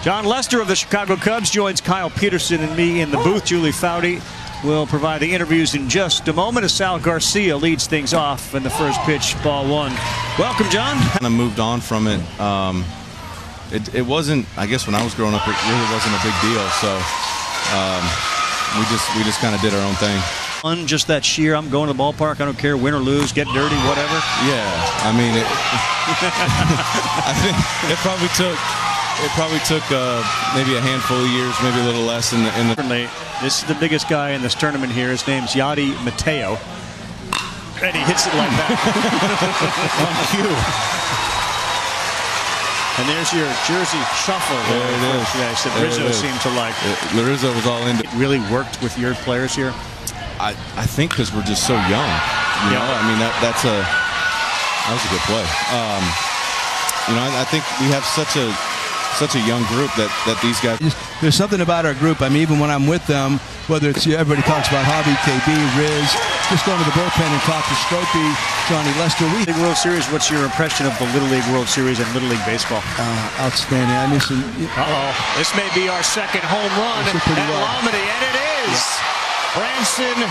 John Lester of the Chicago Cubs joins Kyle Peterson and me in the booth. Julie Foudy will provide the interviews in just a moment as Sal Garcia leads things off in the first pitch, ball one. Welcome, John. Kind of moved on from it. It wasn't, I guess when I was growing up, it really wasn't a big deal. So we just kind of did our own thing. Just that sheer, I'm going to the ballpark, I don't care, win or lose, get dirty, whatever. Yeah, I mean, I think it probably took maybe a handful of years, maybe a little less in the. This is the biggest guy in this tournament here. His name's Yadi Mateo, and he hits it like that on cue. And there's your jersey shuffle. There it is. Yeah, said Rizzo seemed to like. Rizzo was all into it. It really worked with your players here. I think because we're just so young. You know, I mean that was a good play. You know, I think we have such a young group that these guys. There's something about our group. I mean, even when I'm with them, whether it's everybody talks about Javi, KB, Riz, just going to the bullpen and talk to Scropey, Johnny Lester. Big World Series. What's your impression of the Little League World Series and Little League baseball? Outstanding. I miss him. This may be our second home run at Lomedy, and it is. Branson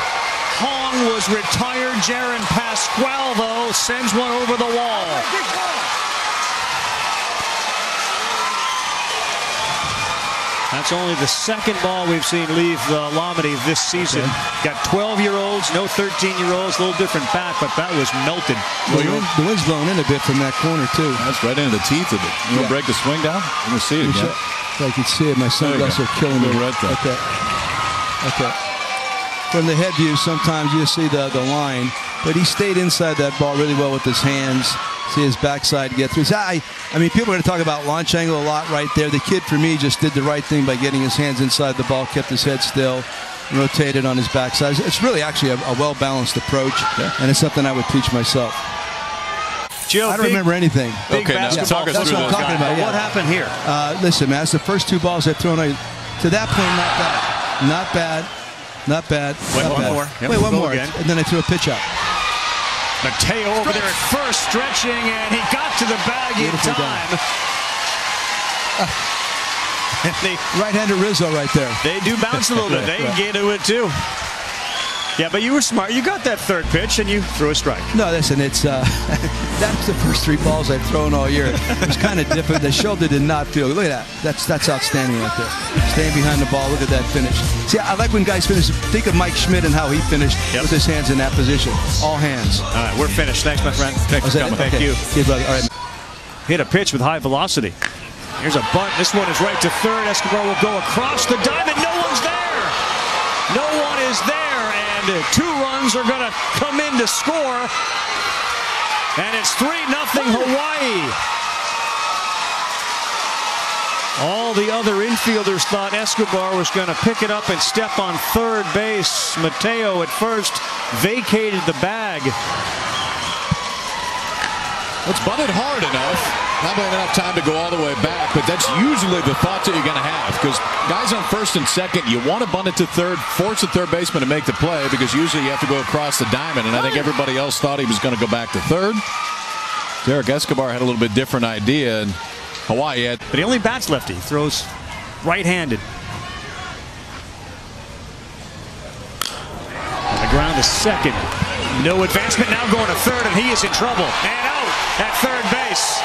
Hong was retired. Jaron Pasquale, though, sends one over the wall. That's only the second ball we've seen leave Lomedy this season. Got 12-year-olds, no 13-year-olds, a little different bat, but that was melted. Well, the wind's blowing in a bit from that corner, too. That's right into the teeth of it. You want to break the swing down? You can see it again. I can see it. My sunglasses are killing me. Right there. Okay. From the head view, sometimes you see the line, but he stayed inside that ball really well with his hands. See his backside get through. I mean, people are going to talk about launch angle a lot right there. The kid, for me, just did the right thing by getting his hands inside the ball, kept his head still, rotated on his backside. It's really actually a well-balanced approach, and it's something I would teach myself. Joe, I don't remember anything. Okay, now talk us that's through what I'm talking about. What happened here? Listen, man, that's the first two balls I've thrown. To that point, not bad. Not bad. Wait, one more. Yep, Wait, one more. Again. And then I threw a pitch out. Mateo over there at first, stretching, and he got to the bag in time. Right-hander Rizzo right there. They do bounce a little bit. They can get to it, too. Yeah, but you were smart. You got that third pitch, and you threw a strike. No, listen, it's that's the first three balls I've thrown all year. It was kind of different. The shoulder did not feel. Look at that. That's outstanding right there. Staying behind the ball. Look at that finish. See, I like when guys finish. Think of Mike Schmidt and how he finished with his hands in that position. All hands. All right, we're finished. Thanks, my friend. Thanks for coming. Thank you. Okay, brother. All right. Hit a pitch with high velocity. Here's a bunt. This one is right to third. Escobar will go across the diamond. No one's there. No one is there. And 2 runs are going to come in to score. And it's 3-0 Hawaii. All the other infielders thought Escobar was going to pick it up and step on third base. Mateo at first vacated the bag. It's bunted hard enough. Probably enough time to go all the way back, but that's usually the thoughts that you're going to have, because guys on first and second, you want to bunt it to third, force the third baseman to make the play, because usually you have to go across the diamond, and I think everybody else thought he was going to go back to third. Derek Escobar had a little bit different idea, and Hawaii had. But he only bats lefty. He throws right-handed. On the ground to second. No advancement, now going to third, and he is in trouble. And out at third base.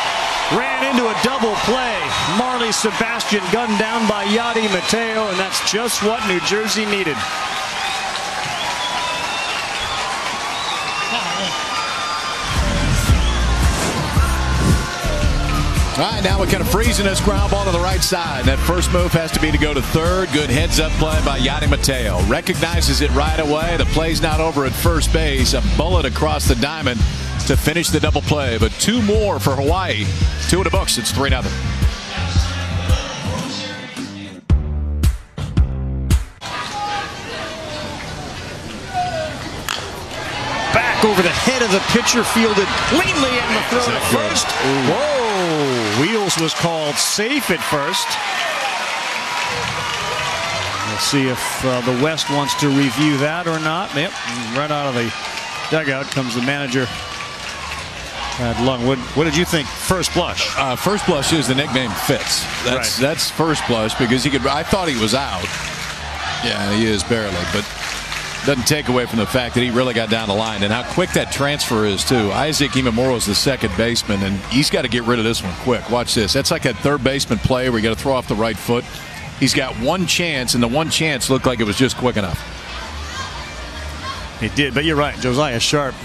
Ran into a double play. Marley Sebastian gunned down by Yadi Mateo, and that's just what New Jersey needed. All right, now we're kind of freezing this ground ball to the right side. That first move has to be to go to third. Good heads-up play by Yadi Mateo. Recognizes it right away. The play's not over at first base. A bullet across the diamond to finish the double play. But 2 more for Hawaii. 2 in the books. It's 3-0. Back over the head of the pitcher, fielded cleanly, and the throw to first. Whoa! Wheels was called safe at first. We'll see if the West wants to review that or not. Yep, right out of the dugout comes the manager Lung, what did you think first blush? First blush is the nickname fits. That's first blush because I thought he was out. Yeah, he is barely, but doesn't take away from the fact that he really got down the line and how quick that transfer is too. Isaac Imamura is the second baseman, and he's got to get rid of this one quick. Watch this. That's like a third baseman play where you got to throw off the right foot. He's got one chance, and the one chance looked like it was just quick enough. It did, but you're right, Josiah Sharp.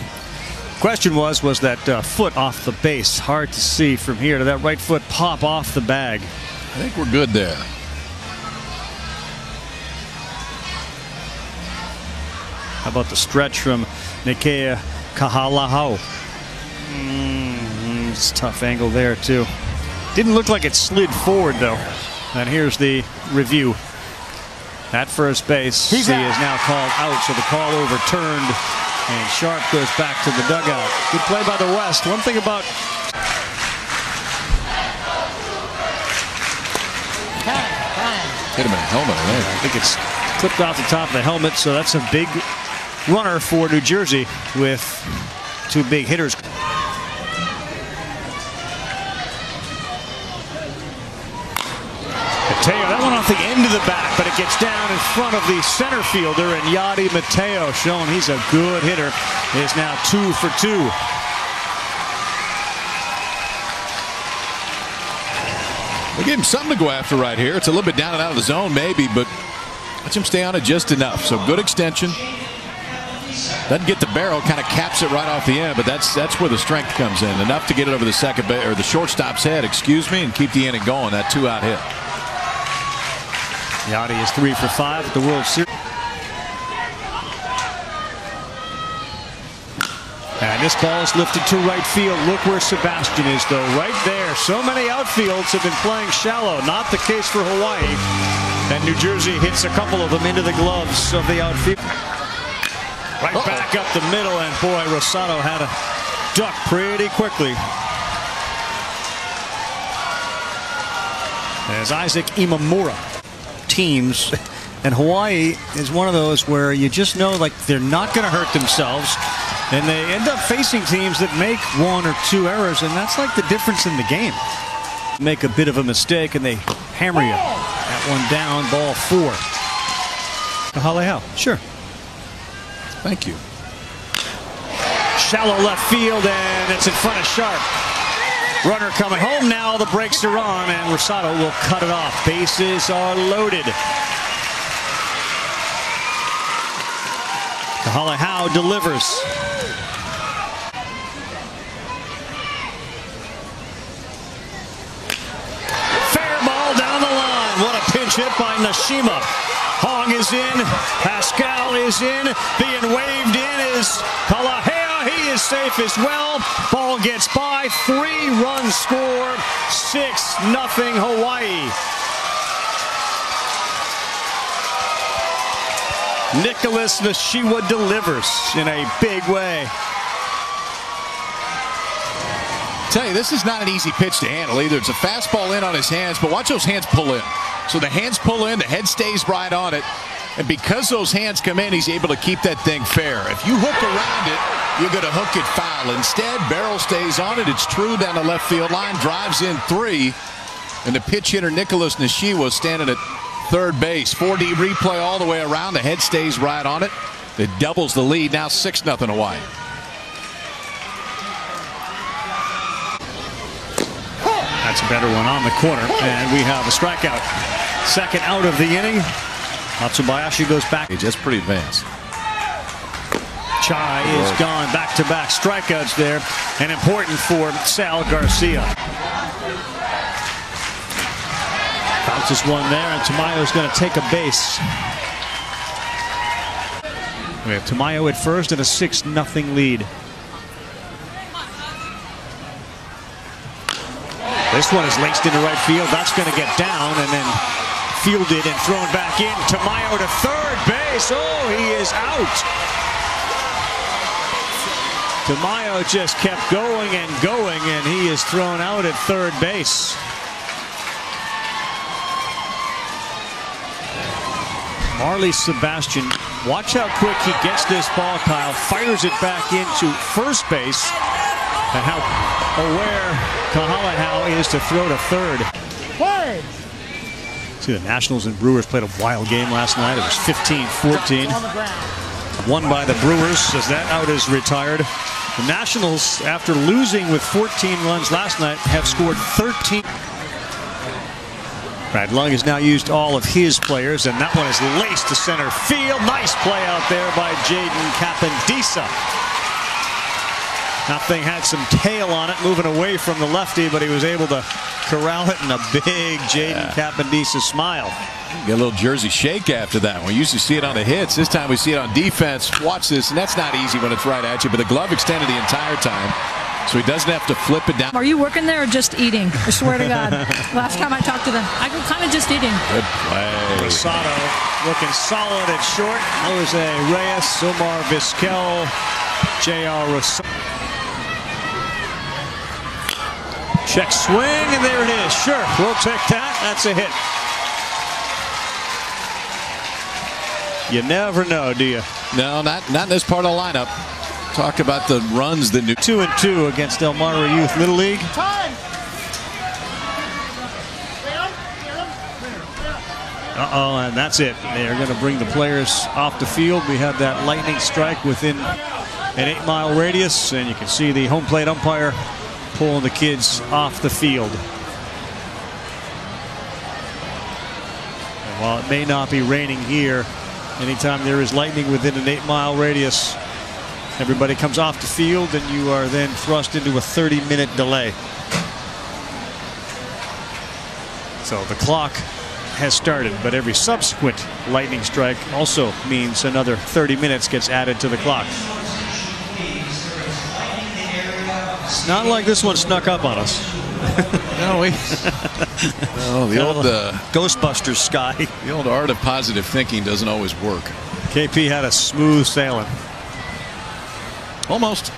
Question was that foot off the base? Hard to see from here. Did that right foot pop off the bag? I think we're good there. How about the stretch from Nikea Kahalahau? It's a tough angle there, too. Didn't look like it slid forward, though. And here's the review. At first base, he is now called out, so the call overturned, and Sharp goes back to the dugout. Good play by the West. One thing about hit him in the helmet. I think it's clipped off the top of the helmet, so that's a big runner for New Jersey with two big hitters. Mateo, that one off the end of the bat, but it gets down in front of the center fielder, and Yadi Mateo, showing he's a good hitter, is now 2 for 2. They gave him something to go after right here. It's a little bit down and out of the zone, maybe, but lets him stay on it just enough. So good extension. Doesn't get the barrel, kind of caps it right off the end, but that's where the strength comes in. Enough to get it over the second base, or the shortstop's head, excuse me, and keep the inning going. That 2-out hit. Yadi is 3 for 5 at the World Series. And this ball is lifted to right field. Look where Sebastian is, though, right there. So many outfields have been playing shallow. Not the case for Hawaii. And New Jersey hits a couple of them into the gloves of the outfield. Right back up the middle, and boy, Rosado had a duck pretty quickly. As Isaac Imamura. Teams, and Hawaii is one of those where you just know like they're not going to hurt themselves, and they end up facing teams that make 1 or 2 errors, and that's like the difference in the game. Make a bit of a mistake and they hammer you. That one down, ball 4. Kahalahau, sure. Thank you. Shallow left field, and it's in front of Sharp. Runner coming home now. The brakes are on, and Rosado will cut it off. Bases are loaded. Kahalahau delivers. Fair ball down the line. What a pinch hit by Nashima. Hong is in. Pascal is in. Being waved in is Kalahea. He is safe as well. Ball gets by. 3 runs scored. 6-0 Hawaii. Nicholas Nishiwa delivers in a big way. Tell you, this is not an easy pitch to handle either. It's a fastball in on his hands, but watch those hands pull in. So the hands pull in, the head stays right on it. And because those hands come in, he's able to keep that thing fair. If you hook around it, you're going to hook it foul. Instead, barrel stays on it. It's true down the left field line, drives in 3. And the pitch hitter, Nicholas Nishiwa, standing at third base. 4D replay all the way around. The head stays right on it. It doubles the lead. Now 6-0 Hawaii. That's a better one on the corner, and we have a strikeout. Second out of the inning. Matsubayashi goes back. That's pretty advanced. Chai is gone. Back-to-back strikeouts there, and important for Sal Garcia. Bounces one there, and Tamayo's going to take a base. We have Tamayo at first and a 6-0 lead. This one is laced into right field. That's going to get down and then fielded and thrown back in. Tamayo to third base. Oh, he is out. Tamayo just kept going, and he is thrown out at third base. Marley Sebastian, watch how quick he gets this ball, Kyle. Fires it back into first base. and how aware Kahalahau is to throw to third. Play. See, the Nationals and Brewers played a wild game last night. It was 15-14. Won by the Brewers as that out is retired. The Nationals, after losing with 14 runs last night, have scored 13. Brad Lung has now used all of his players, and that one is laced to center field. Nice play out there by Jaden Capandisa. That thing had some tail on it, moving away from the lefty, but he was able to corral it in a big Jaden Capandisa smile. Get a little jersey shake after that. We used to see it on the hits. This time we see it on defense. Watch this, and that's not easy when it's right at you, but the glove extended the entire time, so he doesn't have to flip it down. Are you working there or just eating? I swear to God. Last time I talked to them, I was kind of just eating. Good play. Rosado looking solid at short. Jose Reyes, Omar Vizquel, J.R. Rosado. Check swing, and there it is. Sure, we'll take that. That's a hit. You never know, do you? No, not in this part of the lineup. Talk about the runs that 2-2 against Elmira Youth Little League. And that's it. They are going to bring the players off the field. We have that lightning strike within an 8-mile radius, and you can see the home plate umpire pulling the kids off the field. And while it may not be raining here, anytime there is lightning within an 8-mile radius, everybody comes off the field, and you are then thrust into a 30-minute delay. So the clock has started, but every subsequent lightning strike also means another 30 minutes gets added to the clock. It's not like this one snuck up on us. No, the old Ghostbusters sky. The old art of positive thinking doesn't always work. KP had a smooth sailing. Almost.